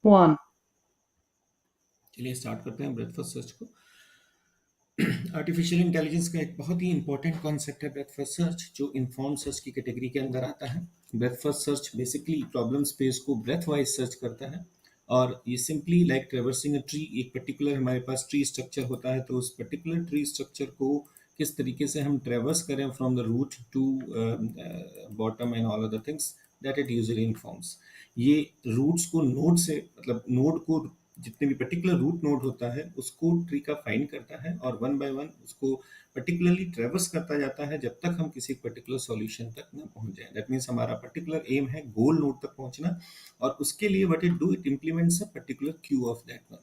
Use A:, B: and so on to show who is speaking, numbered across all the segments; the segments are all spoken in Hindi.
A: 1.
B: चलिए स्टार्ट करते हैं ब्रेथ फर्स्ट सर्च को। आर्टिफिशियल इंटेलिजेंस का एक बहुत ही इंपॉर्टेंट कॉन्सेप्ट है ब्रेथ फर्स्ट सर्च, जो इन्फॉर्म सर्च की कैटेगरी के अंदर आता है। Breath first search basically problem space को ब्रेथ वाइज सर्च करता है, और ये simply like traversing a tree. एक पर्टिकुलर हमारे पास ट्री स्ट्रक्चर होता है, तो उस पर्टिकुलर ट्री स्ट्रक्चर को किस तरीके से हम ट्रेवर्स करें from the root to bottom and all other things that it usually informs. ये रूट्स को नोड से, मतलब नोड को, जितने भी पर्टिकुलर रूट नोड होता है उसको ट्री का फाइंड करता है, और वन बाय वन उसको पर्टिकुलरली ट्रेवर्स करता जाता है जब तक हम किसी पर्टिकुलर सॉल्यूशन तक ना पहुंच जाए। दैट मीन्स हमारा पर्टिकुलर एम है गोल नोड तक पहुंचना, और उसके लिए what it do, it implements a particular Q of that one.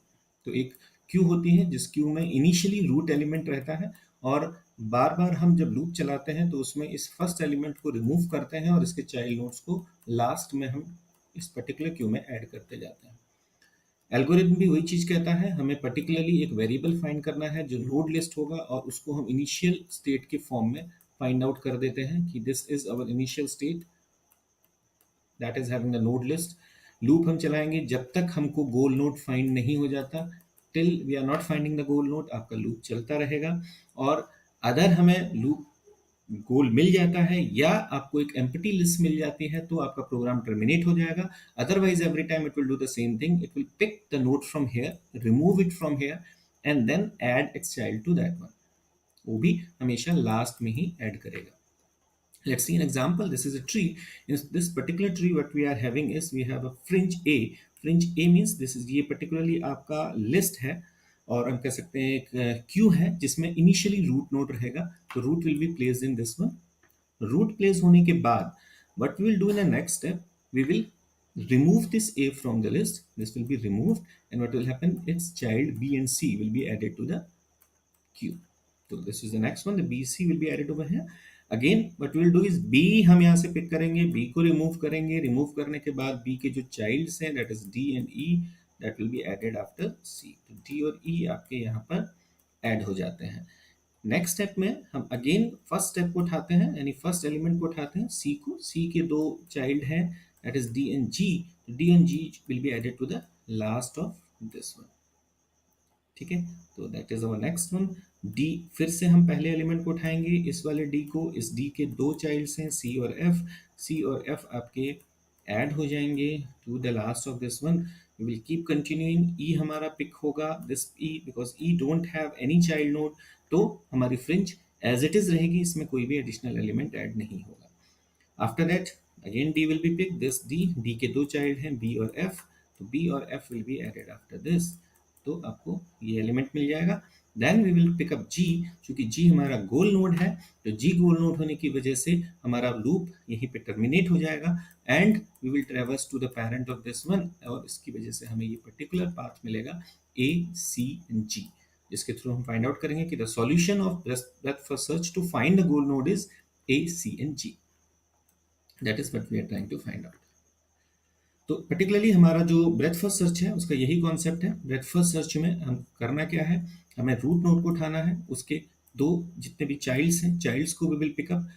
B: तो एक क्यू होती है जिस क्यू में इनिशियली रूट एलिमेंट रहता है, और बार बार हम जब लूप चलाते हैं तो उसमें इस फर्स्ट एलिमेंट को रिमूव करते हैं और इसके चाइल्ड नोड्स को लास्ट में हम इस पर्टिकुलर क्यू में ऐड करते जाते हैं। एल्गोरिथम भी वही चीज कहता है, हमें पर्टिकुलरली एक वेरिएबल फाइंड करना है जो नोड लिस्ट होगा, और उसको हम इनिशियल स्टेट के फॉर्म में फाइंड आउट कर देते हैं कि this is our initial state that is having the node list. Loop हम चलाएंगे जब तक हमको गोल नोड फाइंड नहीं हो जाता, till we are not finding the goal node आपका लूप चलता रहेगा। और अगर हमें लूप गोल मिल जाता है या आपको एक एम्प्टी लिस्ट मिल जाती है तो आपका प्रोग्राम टर्मिनेट हो जाएगा। Otherwise every time it will do the same thing, it will pick the node from here, remove it from here, and then add its child to that one. वो भी हमेशा लास्ट में ही ऐड करेगा। Let's see an example. This is a tree. In this particular tree, what we are having is we have a fringe A. Fringe A means this is, ये particularly आपका list है, और हम कह सकते हैं एक क्यू है जिसमें इनिशियली रूट नोड रहेगा। तो root will be placed in this one. Root place होने के बाद what we will do in the next step, we will remove this A from the list. This will be removed, and what will happen, its child B and C will be added to the queue. So this is the next one, the BC will be added over here. Again what we will do is B हम यहाँ से पिक करेंगे, B को रिमूव करेंगे, रिमूव करने के बाद B के जो चाइल्ड्स हैं that is D and E, that will be added after C. तो D और E आपके यहाँ पर ऐड हो जाते हैं। नेक्स्ट स्टेप में हम अगेन फर्स्ट स्टेप को उठाते हैं, यानी फर्स्ट एलिमेंट को उठाते हैं C को। C के दो चाइल्ड हैं that is D and G. D and G will be added to the last of this one. ठीक है, तो that is our next one. D, फिर से हम पहले एलिमेंट को उठाएंगे, इस वाले डी को। इस डी के दो चाइल्ड्स हैं सी और एफ। सी और एफ आपके ऐड हो जाएंगे to the last of this one. We will keep continuing. E हमारा पिक होगा, this E, because E don't have any child node, तो हमारी फ्रिंज एज इट इज रहेगी, इसमें कोई भी एडिशनल एलिमेंट ऐड नहीं होगा। After that again D will be pick, this D, D के दो चाइल्ड हैं बी और एफ, तो बी और F will be added after this, तो आपको ये एलिमेंट मिल जाएगा। Then we will pick up G, क्योंकि जी हमारा गोल नोड है, तो जी गोल नोड होने की वजह से हमारा लूप यहीं पे टर्मिनेट हो जाएगा, and we will traverse to the parent of this one, और इसकी वजह से हमें ये पर्टिकुलर पाथ मिलेगा ए सी एंड जी, जिसके थ्रू हम फाइंड आउट करेंगे कि the solution of breadth first search to find the goal node is A C and G. That is what we are trying to find out. तो पर्टिकुलरली हमारा जो ब्रेथ फर्स्ट सर्च है उसका यही कॉन्सेप्ट है। ब्रेथ फर्स्ट सर्च में हम करना क्या है, हमें रूट नोड को उठाना है, उसके दो जितने भी चाइल्ड्स हैं, चाइल्ड्स को वी विल पिकअप।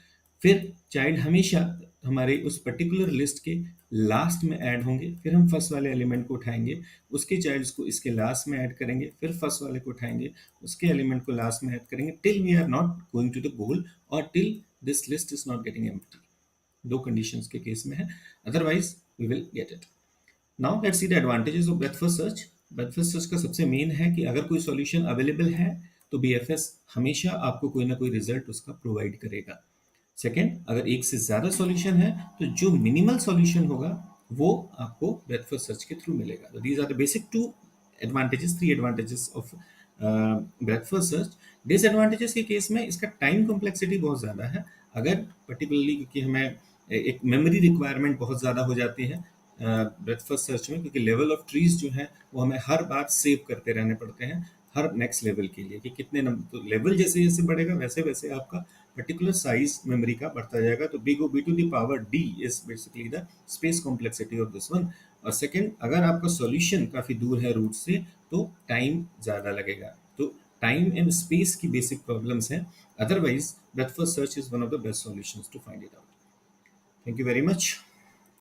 B: फिर चाइल्ड हमेशा हमारे उस पर्टिकुलर लिस्ट के लास्ट में ऐड होंगे, फिर हम फर्स्ट वाले एलिमेंट को उठाएंगे, उसके चाइल्ड्स को इसके लास्ट में ऐड करेंगे, फिर फर्स्ट वाले को उठाएंगे, उसके एलिमेंट को लास्ट में ऐड करेंगे, till we are not going to the goal, और till this list is not getting empty. दो कंडीशंस के केस में है, otherwise we will get it. Now let's see the advantages of breadth first search. Breadth first search का सबसे मेन है कि अगर कोई सॉल्यूशन अवेलेबल है तो बीएफएस हमेशा आपको कोई ना कोई रिजल्ट उसका प्रोवाइड करेगा। सेकंड, अगर एक से ज्यादा सॉल्यूशन है तो जो मिनिमल सॉल्यूशन होगा वो आपको ब्रेथ फर्स्ट सर्च के थ्रू मिलेगा। तो these are the basic two advantages, three advantages of breadth first search. Disadvantages के केस में इसका टाइम कॉम्प्लेक्सिटी बहुत ज़्यादा है। अगर पर्टिकुलरली क्योंकि हमें एक मेमोरी रिक्वायरमेंट बहुत ज़्यादा हो जाती है ब्रेथ फर्स्ट सर्च में, क्योंकि लेवल ऑफ ट्रीज जो है वो हमें हर बार सेव करते रहने पड़ते हैं हर नेक्स्ट लेवल के लिए, कि कितने नंबर, तो लेवल जैसे जैसे बढ़ेगा वैसे वैसे आपका पर्टिकुलर साइज मेमोरी का बढ़ता जाएगा। तो B to the power D is basically the space complexity of this one. और सेकंड, अगर आपका सॉल्यूशन काफ़ी दूर है रूट से तो टाइम ज़्यादा लगेगा। तो टाइम एंड स्पेस की बेसिक प्रॉब्लम्स हैं, otherwise breadth first search is one of the best solutions to find it out. Thank you very much.